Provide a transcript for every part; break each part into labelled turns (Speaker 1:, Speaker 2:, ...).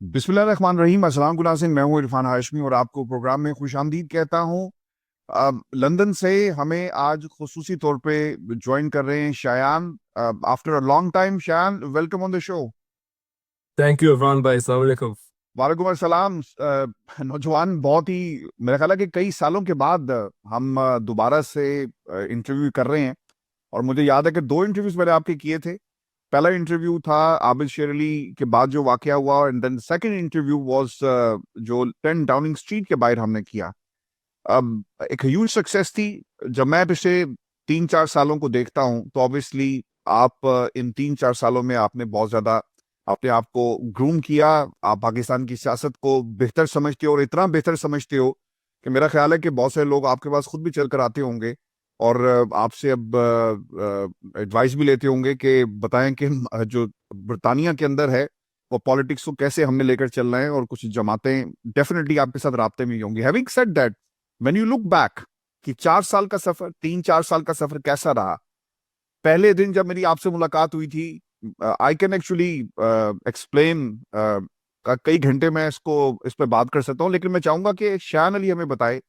Speaker 1: बिस्मिल्लाहिर्रहमानिर्रहीम। अस्सलाम गुनाज़िन, मैं हूँ इरफान हाशमी और आपको प्रोग्राम में खुशामदीद कहता हूँ। लंदन से हमें आज खुसूसी तौर पे ज्वाइन कर रहे हैं Shayan. After a long time, Shayan, welcome on the show.
Speaker 2: Thank you Irfan भाई, अस्सलाम वालेकुम।
Speaker 1: वालेकुम अस्सलाम। नौजवान, बहुत ही मेरा ख्याल है कि कई सालों के बाद हम दोबारा से इंटरव्यू कर रहे हैं। और मुझे याद है कि दो इंटरव्यूज मैंने आपके किए थे। पहला इंटरव्यू था आबिद शेर अली के बाद जो वाकया हुआ, and then second interview was जो 10 डाउनिंग स्ट्रीट के बाहर हमने किया। अब एक ह्यूज सक्सेस थी। जब मैं पिछले 3-4 सालों को देखता हूं तो ऑब्वियसली आप इन 3-4 सालों में आपने बहुत ज्यादा अपने आप को ग्रूम किया। आप पाकिस्तान की सियासत को बेहतर समझते हो और इतना बेहतर समझते हो कि मेरा ख्याल है कि बहुत सारे लोग आपके पास खुद भी चल कर आते होंगे और आपसे अब एडवाइस भी लेते होंगे कि बताएं कि जो बरतानिया के अंदर है वो पॉलिटिक्स को कैसे हमने लेकर चलना है, और कुछ जमातें डेफिनेटली आपके साथ राब्ते में ही होंगी। Having said that, when you look back कि 4 साल का सफर, 3-4 साल का सफर कैसा रहा। पहले दिन जब मेरी आपसे मुलाकात हुई थी, आई कैन एक्चुअली एक्सप्लेन, कई घंटे मैं इस पे बात कर सकता हूँ, लेकिन मैं चाहूंगा कि शान अली हमें बताए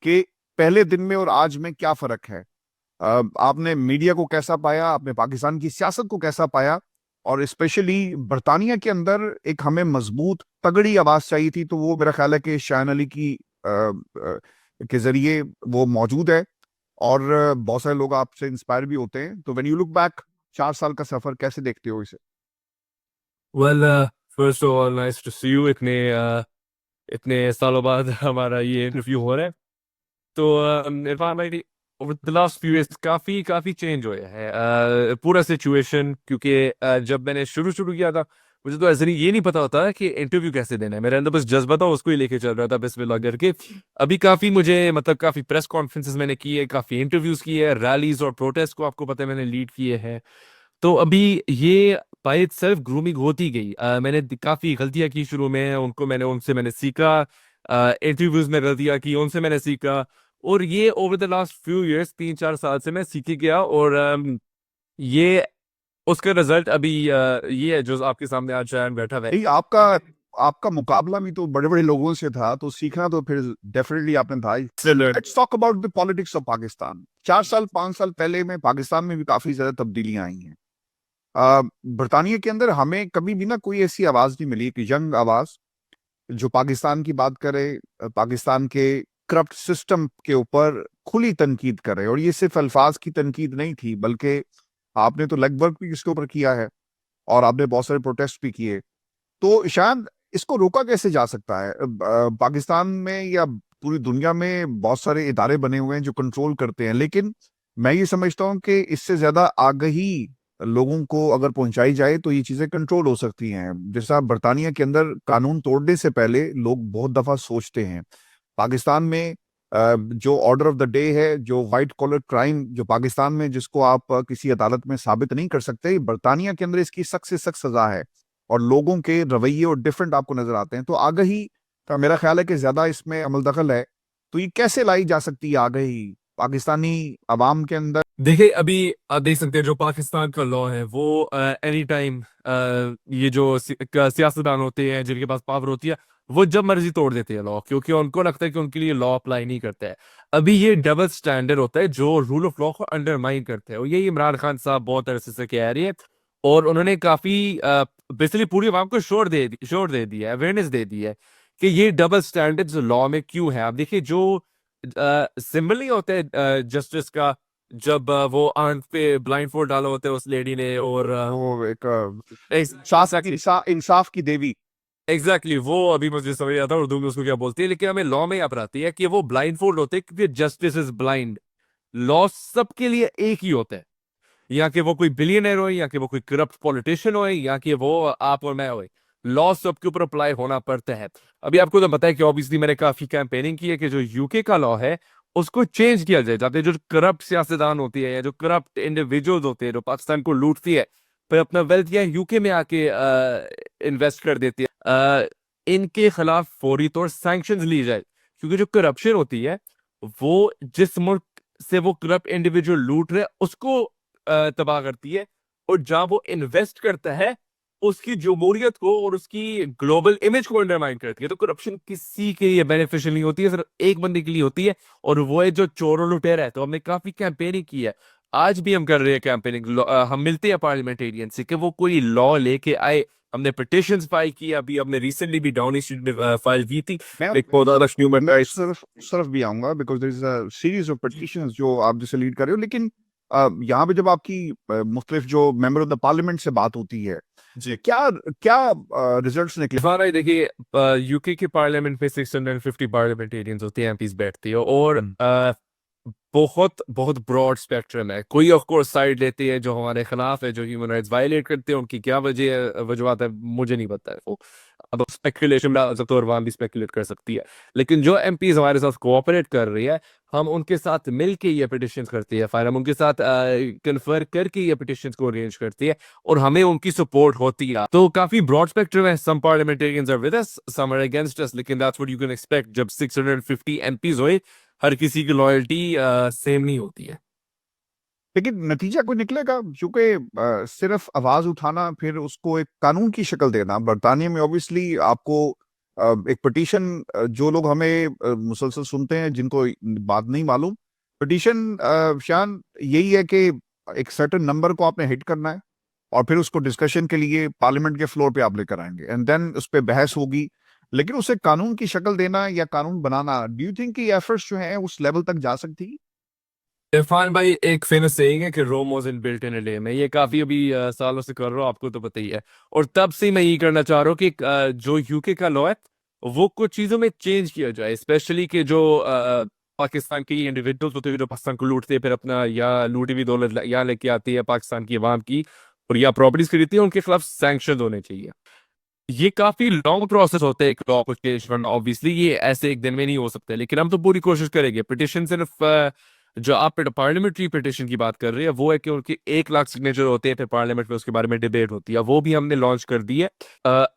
Speaker 1: कि पहले दिन में और आज में क्या फर्क है। आपने मीडिया को कैसा पाया, आपने पाकिस्तान की सियासत को कैसा पाया, और स्पेशली बरतानिया के अंदर एक हमें मजबूत तगड़ी आवाज चाहिए थी, तो वो मेरा ख्याल है कि शान अली की के जरिए वो मौजूद है। और बहुत सारे लोग आपसे इंस्पायर भी होते हैं। तो व्हेन यू लुक बैक, 4 साल का सफर कैसे देखते हो इसे?
Speaker 2: Well, first of all nice to see you. इतने सालों बाद हमारा ये इंटरव्यू हो रहा है। तो इरफान भाई, over the last few years काफी काफी चेंज हुआ है पूरा सिचुएशन। क्योंकि जब मैंने शुरू शुरू किया था, मुझे तो ऐसे नहीं, ये नहीं पता होता कि इंटरव्यू कैसे देना है। मेरे अंदर बस जज्बा था, उसको ही लेके चल रहा था बिस्मिल्लाह करके। अभी काफी मुझे मतलब काफी प्रेस कॉन्फ्रेंसेस मैंने की है, काफी इंटरव्यूज किए हैं, रैलीज और प्रोटेस्ट को आपको पता है मैंने लीड किए हैं। तो अभी ये बाय इटसेल्फ ग्रूमिंग होती गई। मैंने काफी गलतियां की शुरू में, उनसे मैंने सीखा। इंटरव्यूज में गलतियां की, उनसे मैंने सीखा। और ये over the last few years, 3-4 साल से मैं सीख ही गया। और ये उसका रिजल्ट अभी ये है जो आपके सामने आज शायद बैठा हुआ है।
Speaker 1: नहीं, आपका आपका मुकाबला भी तो बड़े बड़े लोगों से था, तो सीखना तो फिर डेफिनेटली आपने था। Let's talk about the politics of Pakistan. 4 साल 5 साल पहले में पाकिस्तान में भी काफी ज्यादा तब्दीलियां आई हैं। बरतानिया के अंदर हमें कभी भी ना कोई ऐसी आवाज नहीं मिली, कि यंग आवाज जो पाकिस्तान की बात करे, पाकिस्तान के करप्ट सिस्टम के ऊपर खुली तनकीद करे। और ये सिर्फ अल्फाज की तनकीद नहीं थी, बल्कि आपने तो लगभग भी इसके ऊपर किया है और आपने बहुत सारे प्रोटेस्ट भी किए। तो शायद इसको रोका कैसे जा सकता है? पाकिस्तान में या पूरी दुनिया में बहुत सारे इदारे बने हुए हैं जो कंट्रोल करते हैं, लेकिन मैं ये समझता हूँ कि इससे ज्यादा आगाही लोगों को अगर पहुंचाई जाए तो ये चीजें कंट्रोल हो सकती हैं। जैसा बरतानिया के अंदर कानून तोड़ने से पहले लोग बहुत दफा सोचते हैं। पाकिस्तान में जो ऑर्डर ऑफ द डे है, जो व्हाइट कॉलर क्राइम जो पाकिस्तान में, जिसको आप किसी अदालत में साबित नहीं कर सकते, बरतानिया के अंदर इसकी सख्त से सख्त सजा है। और लोगों के रवैये और डिफरेंट आपको नजर आते हैं। तो आगाही का मेरा ख्याल है कि ज्यादा इसमें अमल दखल है। तो ये कैसे लाई जा सकती है आगाही पाकिस्तानी अवाम के अंदर?
Speaker 2: देखिए, अभी आप देख सकते हैं जो पाकिस्तान का लॉ है वो एनी टाइम ये जो सियासतदान होते हैं जिनके पास पावर होती है, वो जब मर्जी तोड़ देते हैं लॉ, क्योंकि उनको लगता है कि उनके लिए लॉ अप्लाई नहीं करता है। अभी ये डबल स्टैंडर्ड होता है जो रूल ऑफ लॉ को अंडरमाइन करते हैं, और यही इमरान खान साहब बहुत अरसे से कह रहे हैं। और उन्होंने काफी बेसिकली पूरी आवाम को शोर दे दिया है, अवेयरनेस दे दी है कि ये डबल स्टैंडर्ड्स लॉ में क्यों है। आप देखिए, जो सिंबल नहीं होते जस्टिस का, जब वो आंख पे ब्लाइंड फोल्ड डाला होता है उस लेडी ने, और
Speaker 1: वो एक
Speaker 2: एग्जैक्टली
Speaker 1: इंसाफ की देवी।
Speaker 2: एग्जैक्टली वो अभी मुझे समझ नहीं आता उर्दू में उसको क्या बोलती है, लेकिन हमें लॉ में अपनाती है कि वो ब्लाइंड फोल्ड होते हैं क्योंकि जस्टिस इज ब्लाइंड। लॉ सबके लिए एक ही होता है, या कि वो कोई बिलियनर हो, या कि वो कोई करप्ट पॉलिटिशियन हो, या कि वो आप और मैं हो। लॉ सबके ऊपर अप्लाई होना पड़ता है। अभी आपको तो पता है कि ऑब्वियसली मैंने काफी कैंपेनिंग की है कि जो यूके का लॉ है उसको चेंज किया जाए, जाते जो करप्ट सियासतदान होती है या जो करप्ट इंडिविजुअल्स होते हैं जो पाकिस्तान को लूटती है, पर अपना वेल्थ या यूके में आके इन्वेस्ट कर देती है, इनके खिलाफ फौरी तौर सैंक्शंस ली जाए। क्योंकि जो करप्शन होती है वो जिस मुल्क से वो करप्ट इंडिविजुअल लूट रहे हैं उसको तबाह करती है, और जहां वो इन्वेस्ट करता है उसकी जमहूरियत को और उसकी ग्लोबल इमेज को अंडरमाइन करती है। तो करप्शन किसी के लिए बेनिफिशियल नहीं होती है, सिर्फ एक बंदे के लिए होती है, और वो है जो चोरों लुटेरा है। तो हमने काफी कैंपेनिंग की है, आज भी हम कर रहे हैं कैंपेनिंग। हम मिलते हैं पार्लियामेंटेरियन से कि वो कोई लॉ लेके आए। हमने पिटिशंस फाइल की, अभी हमने रिसेंटली भी डाउनिंग स्ट्रीट में फाइल की थी।
Speaker 1: मैं
Speaker 2: एक पौधा ह्यूमन
Speaker 1: मैं
Speaker 2: राइट्स।
Speaker 1: उस तरफ भी आऊंगा because there is a series of petitions जो आप जैसे लीड कर रहे हो, लेकिन यहाँ पे जब आपकी मुख्तलिफ जो मेंबर ऑफ द पार्लियामेंट से बात होती है,
Speaker 2: जी,
Speaker 1: क्या क्या रिजल्ट्स निकले?
Speaker 2: इरफान भाई देखिए, यूके के पार्लियामेंट में 650 पार्लियामेंटेरियंस होते हैं, एमपीज बैठती है, और बहुत बहुत ब्रॉड स्पेक्ट्रम है। कोई ऑफ कोर्स साइड लेते हैं जो हमारे खिलाफ है, जो ह्यूमन राइट्स वायलेट करते हैं। उनकी क्या वजूहत है मुझे नहीं पता है, वो अब स्पेकुलेशन में आ सकते हो और वहां भी स्पेकुलेट कर सकती है। लेकिन जो एमपीज हमारे साथ कोऑपरेट कर रही है, हम उनके साथ मिलके ये पिटिशन करती है, फिर हम उनके साथ कन्फर करके ये पिटिशन को अरेंज करती है, और हमें उनकी सपोर्ट होती है। तो काफी ब्रॉड स्पेक्ट्रम है। Some parliamentarians are with us, some are against us, लेकिन that's what you can expect जब 650 एमपीज होए। हर किसी की लॉयल्टी सेम नहीं होती है।
Speaker 1: लेकिन नतीजा कोई निकलेगा? क्योंकि सिर्फ आवाज उठाना फिर उसको एक कानून की शक्ल देना, बरतानिया में ऑब्वियसली आपको एक पिटीशन, जो लोग हमें मुसलसल सुनते हैं जिनको बात नहीं मालूम, पिटीशन शान यही है कि एक सर्टेन नंबर को आपने हिट करना है और फिर उसको डिस्कशन के लिए पार्लियामेंट के फ्लोर पे आप लेकर आएंगे एंड देन उस पर बहस होगी। लेकिन उसे कानून की शक्ल देना या कानून बनाना, डू यू थिंक कि एफर्ट्स जो हैं उस लेवल तक जा सकती?
Speaker 2: इरफान भाई, एक फेमस सेइंग है कि Rome was in built in a day. मैं ये काफी अभी सालों से कर रहा हूँ, आपको तो पता ही है। और तब से मैं ये करना चाह रहा हूँ कि जो यूके का लॉ है वो कुछ चीजों में चेंज किया जाए, स्पेशली कि जो पाकिस्तान के इंडिविजुअल्स होते हैं जो पाकिस्तान को लूटते हैं, फिर अपना या लूटी हुई दौलत यहाँ लेके आती है पाकिस्तान की अवाम की, और या प्रॉपर्टीज खरीदती है, उनके खिलाफ सैंक्शन होने चाहिए। ये काफी लॉन्ग प्रोसेस होता है एक लॉ को चेंज करना, ऑब्वियसली ये ऐसे एक दिन में नहीं हो सकता, लेकिन हम तो पूरी कोशिश करेंगे। पिटिशन सिर्फ जो आप पार्लियामेंट्री पिटिशन की बात कर रहे हैं वो है कि उनके 1 लाख सिग्नेचर होते हैं, फिर पार्लियामेंट में उसके बारे में डिबेट होती है, वो भी हमने लॉन्च कर दी है।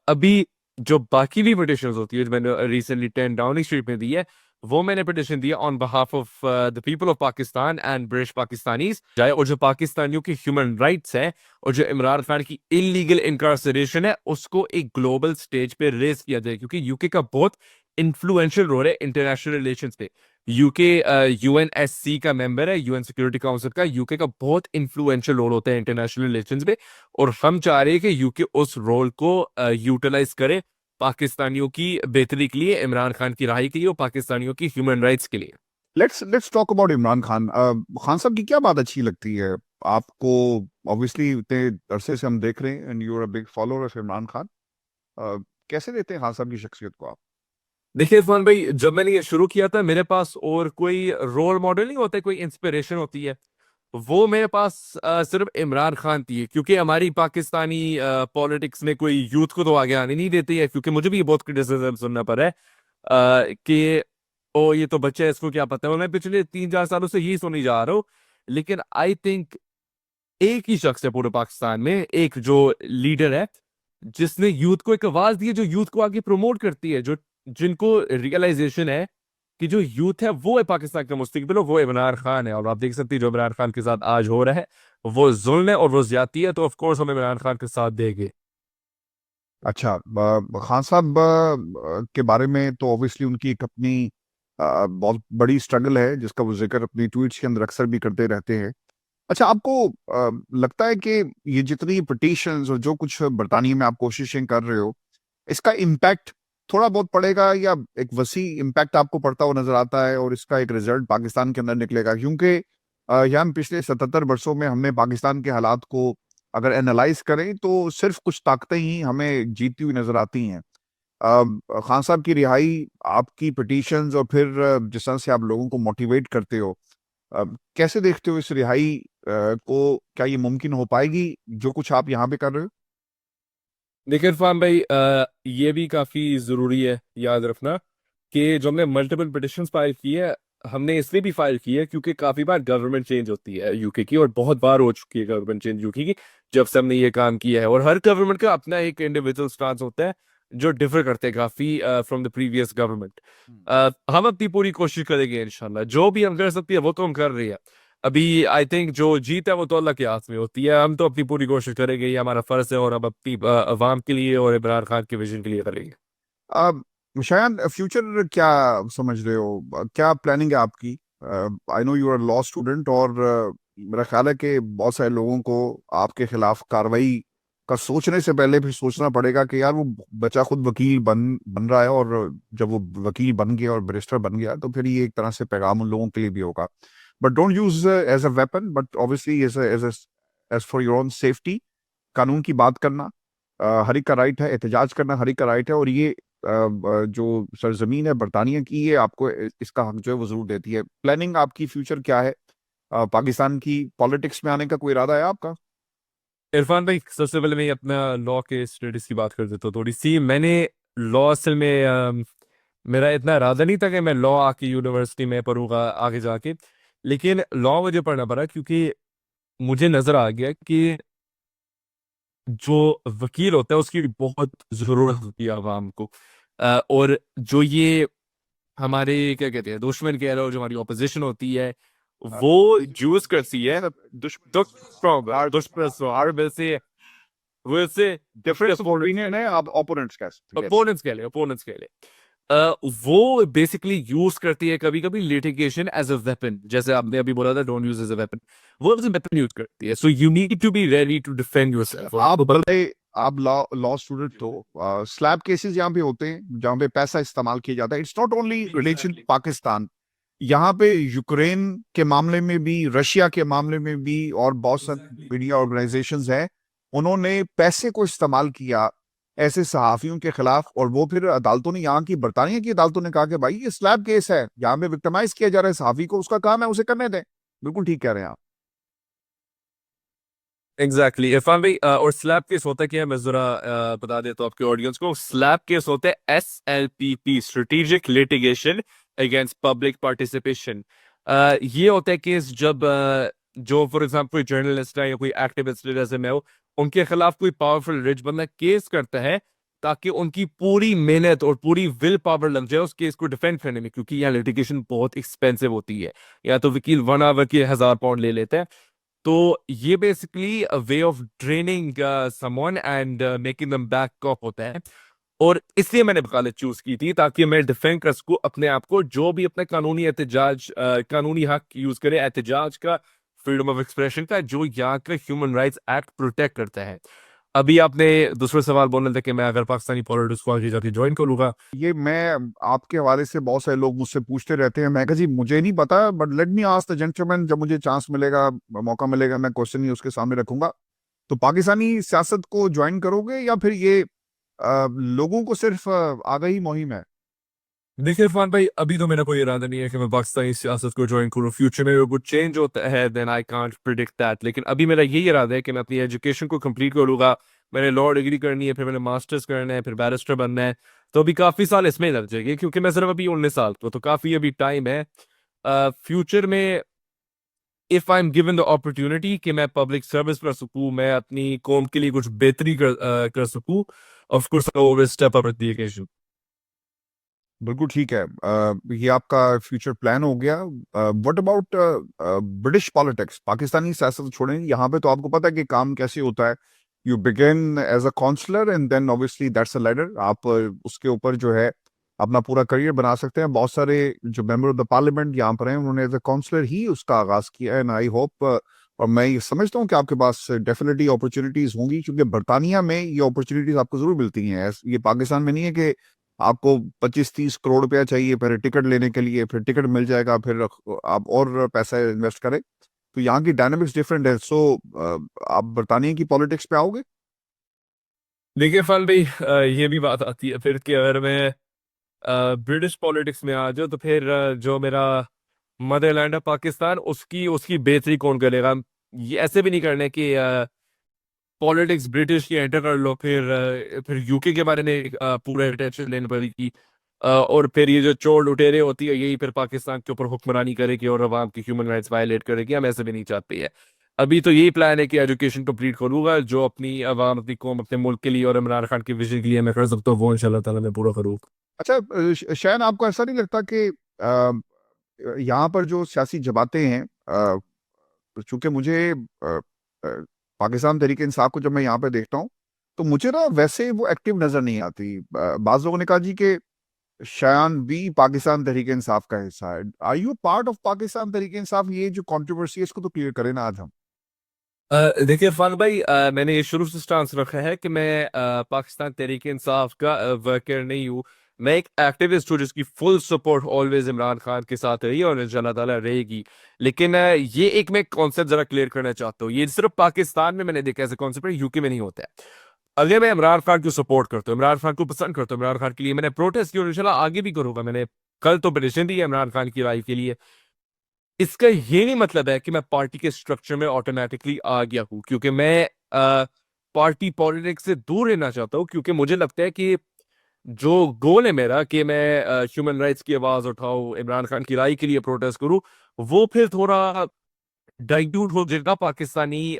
Speaker 2: अभी जो बाकी भी पिटिशन होती है जो मैंने रिसेंटली 10 डाउनिंग स्ट्रीट में दी है, वो मैंने पिटिशन दिया on behalf of the people of Pakistan and British Pakistanis जाए, और जो पाकिस्तानियों की ह्यूमन राइट्स है और जो इमरान खान की इलीगल इनकार्सरेशन है उसको एक ग्लोबल स्टेज पे रेस किया जाए, क्योंकि यूके का बहुत इन्फ्लुएंशियल रोल है इंटरनेशनल रिलेशंस पे। यूके यूएनएससी का मेंबर है, यूएन सिक्योरिटी काउंसिल का। यूके का बहुत इन्फ्लुएंशियल रोल होता है इंटरनेशनल रिलेशंस पे, और हम चाह रहे हैं कि यूके उस रोल को यूटिलाइज करे पाकिस्तानियों की बेहतरी के लिए, इमरान खान की रहाई के लिए और पाकिस्तानियों की ह्यूमन राइट्स के लिए।
Speaker 1: Let's talk about Imran Khan. Khan साहब की क्या बात अच्छी लगती है आपको? ऑब्वियसली इतने अरसे से हम देख रहे हैं and you are a big follower of Imran Khan. कैसे देते हैं खान साहब की शख्सियत को आप?
Speaker 2: देखिए इरफान भाई, जब मैंने ये शुरू किया था मेरे पास और कोई रोल मॉडल नहीं होता, कोई इंस्पिरेशन होती है। वो मेरे पास सिर्फ इमरान खान थी, क्योंकि हमारी पाकिस्तानी पॉलिटिक्स में कोई यूथ को तो आगे आने नहीं देती है। क्योंकि मुझे भी ये बहुत क्रिटिसिज्म सुनना पड़ा है कि ओ ये तो बच्चा है, इसको क्या पता है। और मैं पिछले 3-4 सालों से यही सुनी जा रहा हूँ। लेकिन आई थिंक एक ही शख्स है पूरे पाकिस्तान में, एक जो लीडर है जिसने यूथ को एक आवाज दी है, जो यूथ को आगे प्रमोट करती है, जो जिनको रियलाइजेशन है कि जो यूथ है वो है पाकिस्तान का मुस्तकबिल, वो इमरान खान है। और आप देख सकते हैं जो इमरान खान के साथ आज हो रहा है वो जुल्म है और वो ज्यादती है, तो ऑफ कोर्स हम इमरान खान के साथ देंगे।
Speaker 1: अच्छा, खान साहब के बारे में तो ऑब्वियसली उनकी एक अपनी बहुत बड़ी स्ट्रगल है जिसका वो जिक्र अपनी ट्वीट्स के अंदर अक्सर भी करते रहते हैं। अच्छा, आपको लगता है कि ये जितनी पिटीशंस और जो कुछ बरतानिया में आप कोशिशें कर रहे हो, इसका इम्पैक्ट थोड़ा बहुत पड़ेगा या एक वसी इम्पैक्ट आपको पड़ता हुआ नजर आता है और इसका एक रिजल्ट पाकिस्तान के अंदर निकलेगा? क्योंकि यहाँ हम पिछले 77 वर्षों में हमने पाकिस्तान के हालात को अगर एनालाइज करें तो सिर्फ कुछ ताकतें ही हमें जीतती हुई नजर आती हैं। खान साहब की रिहाई, आपकी पिटीशंस और फिर जिस तरह से आप लोगों को मोटिवेट करते हो, कैसे देखते हो इस रिहाई को? क्या ये मुमकिन हो पाएगी जो कुछ आप यहाँ पे कर रहे हो?
Speaker 2: देखिए इरफान भाई, ये भी काफी जरूरी है याद रखना कि जो हमने मल्टीपल पिटिशंस फाइल की है, हमने इसलिए भी फाइल की है क्योंकि काफी बार गवर्नमेंट चेंज होती है यूके की, और बहुत बार हो चुकी है गवर्नमेंट चेंज यूके की जब से हमने ये काम किया है। और हर गवर्नमेंट का अपना एक इंडिविजुअल स्टांस होता है जो डिफर करते हैं काफी फ्रॉम द प्रीवियस गवर्नमेंट। हम अपनी पूरी कोशिश करेंगे इंशाल्लाह, जो भी हम कर सकते हैं वो तो हम कर रहे हैं। अभी आई थिंक जो जीत है वो तो अल्लाह के हाथ में होती है। हम तो अपनी पूरी कोशिश करेंगे, ये हमारा फर्ज है, और हम अपनी अवाम के लिए और इमरान खान के विजन के लिए करेंगे।
Speaker 1: अब शायद फ्यूचर क्या समझ रहे हो, क्या प्लानिंग है आपकी? I know you are law student, और मेरा ख्याल है कि बहुत सारे लोगों को आपके खिलाफ कार्रवाई का सोचने से पहले भी सोचना पड़ेगा कि यार वो बच्चा खुद वकील बन बन रहा है, और जब वो वकील बन गया और बैरिस्टर बन गया तो फिर ये एक तरह से पैगाम उन लोगों के लिए भी होगा। But don't use as a weapon, but obviously as for your own safety. कानून की बात करना हर एक का राइट है, एहतजाज करना हर एक का राइट है, और ये जो सरजमीन है बरतानिया की, ये आपको इसका हक जो है वो जरूर देती है। प्लानिंग आपकी फ्यूचर क्या है? पाकिस्तान की पॉलिटिक्स में आने का कोई इरादा है आपका?
Speaker 2: इरफान भाई, सबसे पहले मैं अपना लॉ के स्टडीज की बात कर देता हूँ थोड़ी सी। मैंने लॉ असल में मेरा इतना इरादा नहीं था कि मैं लॉ आके यूनिवर्सिटी में पढ़ूंगा आगे जाके, लेकिन लॉ मुझे पढ़ना पड़ा क्योंकि मुझे नजर आ गया कि जो वकील होता है उसकी बहुत जरूरत होती है आवाम को। और जो ये हमारे क्या कहते हैं दुश्मन कह रहे हो, जो हमारी ऑपोजिशन होती है, वो यूज करती है दुश्मन से, वैसे
Speaker 1: डिफरेंस ऑफ ओपिनियन है, आप ओपोनेंट्स कह सकते हैं। Yes.
Speaker 2: ओपोनेंट्स के लिए वो बेसिकली यूज करती है कभी कभी लिटिगेशन एज अ वेपन, जैसे आपने अभी बोला था don't use as a weapon, वो एज अ वेपन यूज करती है। So you need to be ready to defend yourself.
Speaker 1: आप भले आप लॉ लॉ स्टूडेंट हो, स्लैब केसेस यहाँ पे होते हैं जहाँ पे पैसा इस्तेमाल किया जाता है। It's not only relation Pakistan, यहाँ पे यूक्रेन के मामले में भी, रशिया के मामले में भी, और बहुत सारी मीडिया ऑर्गेनाइजेशंस हैं, उन्होंने पैसे को इस्तेमाल किया ऐसे सहाफियों के खिलाफ, और वो फिर अदालतों ने, यहाँ की बरतानिया की अदालतों ने कहा कि भाई ये स्लैब केस है, यहाँ पे विक्टिमाइज किया जा रहा है सहाफी को, उसका काम है, उसे करने दें। बिल्कुल ठीक कह रहे हैं आप।
Speaker 2: एग्जैक्टली इरफान भाई, और स्लैब केस होता है क्या है, मैं जरा बता देता हूँ आपके ऑडियंस को। स्लैब केस होते हैं SLPP, strategic litigation against public participation. ये होता है केस जब जो फॉर एग्जांपल कोई जर्नलिस्ट है या कोई एक्टिविस्ट जैसे मैं हूँ, उनके खिलाफ कोई पावरफुल रिच बंदा केस करता है ताकि उनकी पूरी मेहनत और पूरी विल पावर लग जाए उस केस को डिफेंड करने में, क्योंकि यहाँ लिटिगेशन बहुत एक्सपेंसिव होती है। या तो वकील 1 आवर के 1000 पाउंड ले लेते हैं। तो ये basically a way of training someone and making them back up होता है। और इसलिए मैंने वकालत चूज की थी ताकि मैं डिफेंड कर सकूं अपने आप को, जो भी अपना कानूनी एहतजाज कानूनी हक यूज करे एहतजाज का, फ्रीडम ऑफ एक्सप्रेशन का, जो यहाँ का ह्यूमन राइट्स एक्ट प्रोटेक्ट करता है। अभी आपने दूसरा सवाल बोलना था कि मैं अगर पाकिस्तानी पॉलिटिक्स को आगे जाके ज्वाइन करूंगा।
Speaker 1: ये मैं आपके हवाले से बहुत सारे लोग मुझसे पूछते रहते हैं, मैं कहा जी मुझे नहीं पता, but let me ask the gentleman, जब मुझे चांस मिलेगा, मौका मिलेगा, मैं क्वेश्चन ही उसके सामने रखूंगा। तो पाकिस्तानी सियासत को ज्वाइन करोगे, या फिर ये लोगों को सिर्फ आगाही मुहिम है?
Speaker 2: देखिए इरफान भाई, अभी तो मेरा कोई इरादा नहीं है कि मैं पाकिस्तानी सियासत को ज्वाइन करूँ। फ्यूचर में कुछ चेंज होता है, then I can't predict that. लेकिन अभी मेरा यही इरादा है कि मैं अपनी एजुकेशन को कंप्लीट करूंगा। मैंने लॉ डिग्री करनी है, फिर मैंने मास्टर्स करना है, फिर बैरिस्टर बनना है। तो अभी काफी साल इसमें लग जाएंगे, क्योंकि मैं सिर्फ अभी 19 साल का हूं, तो काफी अभी टाइम है। फ्यूचर में if I am given the opportunity कि मैं पब्लिक सर्विस कर सकूं, मैं अपनी कौम के लिए कुछ बेहतरी कर सकूं, of course I always step up at the occasion.
Speaker 1: बिल्कुल ठीक है। ये आपका फ्यूचर प्लान हो गया। What about British politics? Pakistani सियासत छोड़ें, यहाँ पे तो आपको पता है कि काम कैसे होता है। You begin as a counsellor and then obviously that's a ladder. आप उसके ऊपर जो है अपना पूरा करियर बना सकते हैं। बहुत सारे जो मेंबर ऑफ द पार्लियामेंट यहाँ पर हैं, उन्होंने एज अ काउंसलर ही उसका आगाज किया है, एंड आई होप, और मैं ये समझता हूँ कि आपके पास डेफिनेटली अपॉर्चुनिटीज होंगी, क्योंकि बरतानिया में ये अपॉर्चुनिटीज आपको जरूर मिलती हैं। ये पाकिस्तान में नहीं है कि आपको 25-30 करोड़ रुपया चाहिए फिर टिकट लेने के लिए, फिर टिकट मिल जाएगा, फिर आप और पैसा इन्वेस्ट करें। तो यहाँ की डायनामिक्स डिफरेंट है। सो आप बरतानिया की पॉलिटिक्स पे आओगे?
Speaker 2: देखिए फल भाई, ये भी बात आती है फिर कि अगर मैं ब्रिटिश पॉलिटिक्स में आ जाओ तो फिर जो मेरा मदरलैंड है पाकिस्तान, उसकी उसकी बेहतरी कौन करेगा। ये ऐसे भी नहीं करने कि पॉलिटिक्स ब्रिटिश की एंटर कर लो, फिर यूके के बारे में पूरा अटेंशन लेने पड़ेगी। और फिर ये जो चोर लुटेरे होती है, यही फिर पाकिस्तान के ऊपर हुक्मरानी करेगी और अवाम की ह्यूमन राइट्स वायलेट करेगी। हम ऐसे भी नहीं चाहते हैं। अभी तो यही प्लान है कि एजुकेशन कंप्लीट करूंगा, जो अपनी अवाम, अपनी कौम, अपने मुल्क के लिए और इमरान खान के विजन के लिए मैं कर सकता हूँ, वो इंशाल्लाह ताला मैं पूरा करूँ।
Speaker 1: अच्छा, शायद आपको ऐसा नहीं लगता कि यहाँ पर जो सियासी जमातें हैं, चूंकि मुझे पाकिस्तान तहरीक इंसाफ को जब मैं यहाँ पे देखता हूँ तो मुझे ना वैसे वो एक्टिव नजर नहीं आती। बाज लोगों ने कहा जी कि शायान भी पाकिस्तान तहरीक इंसाफ का हिस्सा है। Are you part of Pakistan Tehreek Insaf? ये जो कंट्रोवर्सी है इसको तो क्लियर करें ना आज हम।
Speaker 2: देखिए इरफान भाई, मैंने ये शुरू से स्टांस रखा है कि मैं पाकिस्तान तहरीक इंसाफ का वर्कर नहीं हूँ। मैं एक एक्टिविस्ट हूँ जिसकी full support always Imran Khan के साथ रही है और इंशाल्लाह ताला रहेगी। लेकिन ये एक मैं कॉन्सेप्ट जरा क्लियर करना चाहता हूँ। ये सिर्फ पाकिस्तान में मैंने देखा ऐसे कॉन्सेप्ट है, यूके में नहीं होता है। अगर मैं इमरान खान को सपोर्ट करता हूँ, इमरान खान को पसंद करता हूँ, इमरान खान के लिए मैंने प्रोटेस्ट किया और इंशाल्लाह आगे भी करूंगा। मैंने कल तो पिटीशन दी है इमरान खान की लाइफ के लिए। इसका ये नहीं मतलब है कि मैं पार्टी के स्ट्रक्चर में ऑटोमेटिकली आ गया हूं, क्योंकि मैं पार्टी पॉलिटिक्स से दूर रहना चाहता हूं। क्योंकि मुझे लगता है कि जो गोल है मेरा कि मैं ह्यूमन राइट्स की आवाज उठाऊं, इमरान खान की राय के लिए प्रोटेस्ट करूं, वो फिर थोड़ा डाइल्यूट हो जाएगा पाकिस्तानी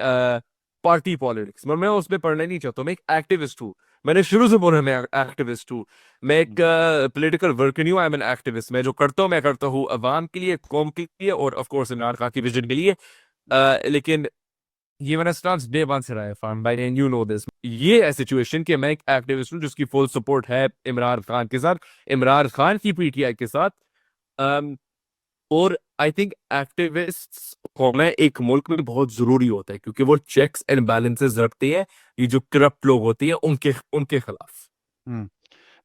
Speaker 2: पार्टी पॉलिटिक्स में। मैं उसमें पढ़ना नहीं चाहता हूं। मैं एक एक्टिविस्ट हूँ। मैंने शुरू से बोला मैं एक्टिविस्ट हूँ। मैं एक पॉलिटिकल वर्कर नहीं हूँ, आई एम एन एक्टिविस्ट। मैं जो करता हूँ मैं करता हूँ अवाम के लिए, कौम के लिए और ऑफ कोर्स इमरान खान की विजन के लिए। लेकिन ये मैंने स्टांस डे वन से रहा है फार्म भाई, एंड यू नो दिस। ये है सिचुएशन कि मैं एक एक्टिविस्ट हूँ जिसकी फुल सपोर्ट है इमरान खान के साथ, इमरान खान की पीटीआई के साथ। और आई थिंक एक्टिविस्ट्स होना एक मुल्क में बहुत जरूरी होता है, क्योंकि वो चेक्स एंड बैलेंसेस रखते हैं ये जो करप्ट लोग होते हैं उनके उनके खिलाफ।
Speaker 1: हम्म।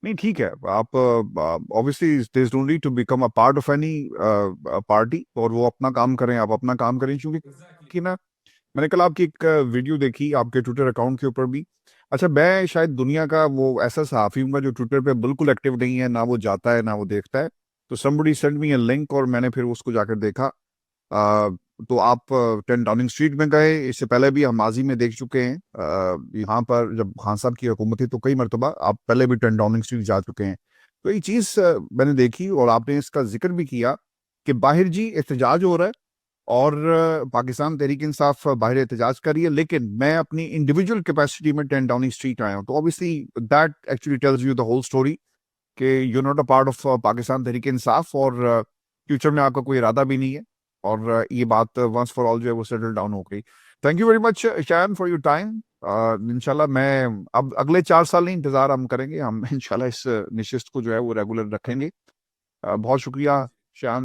Speaker 1: नहीं ठीक है। आप obviously there is no need to become a part of any party, और वो अपना काम करें, आप अपना काम करें। क्योंकि कि ना, मैंने कल आपकी एक वीडियो देखी आपके ट्विटर अकाउंट के ऊपर भी। अच्छा, मैं शायद दुनिया का वो ऐसा सहाफी हूँ जो ट्विटर पे बिल्कुल एक्टिव नहीं है, ना वो जाता है ना वो देखता है। तो somebody sent me a link और मैंने फिर उसको जाकर देखा। आ, तो आप 10 डाउनिंग स्ट्रीट में गए। इससे पहले भी हम माजी में देख चुके हैं, यहाँ पर जब खान साहब की हुकूमत थी तो कई मरतबा आप पहले भी 10 डाउनिंग स्ट्रीट जा चुके हैं। तो ये चीज़ मैंने देखी और आपने इसका जिक्र भी किया कि बाहर जी एहतजाज हो रहा है और पाकिस्तान तहरीक इंसाफ बाहर एहतजाज कर रही है, लेकिन मैं अपनी इंडिविजुअल कैपेसिटी में 10 डाउनिंग स्ट्रीट आया हूँ। तो obviously that actually tells you the whole story कि you not a part of Pakistan Tehreek Insaf, और फ्यूचर में आपका कोई इरादा भी नहीं है। और ये बात वंस फॉर ऑल जो है वो सेटल डाउन हो गई। Thank you very much Shayan for your time. इंशाल्लाह मैं अब अगले 4 साल नहीं, इंतजार हम करेंगे। हम इंशाल्लाह इस नशिस्त को जो है वो रेगुलर रखेंगे। बहुत शुक्रिया शायन।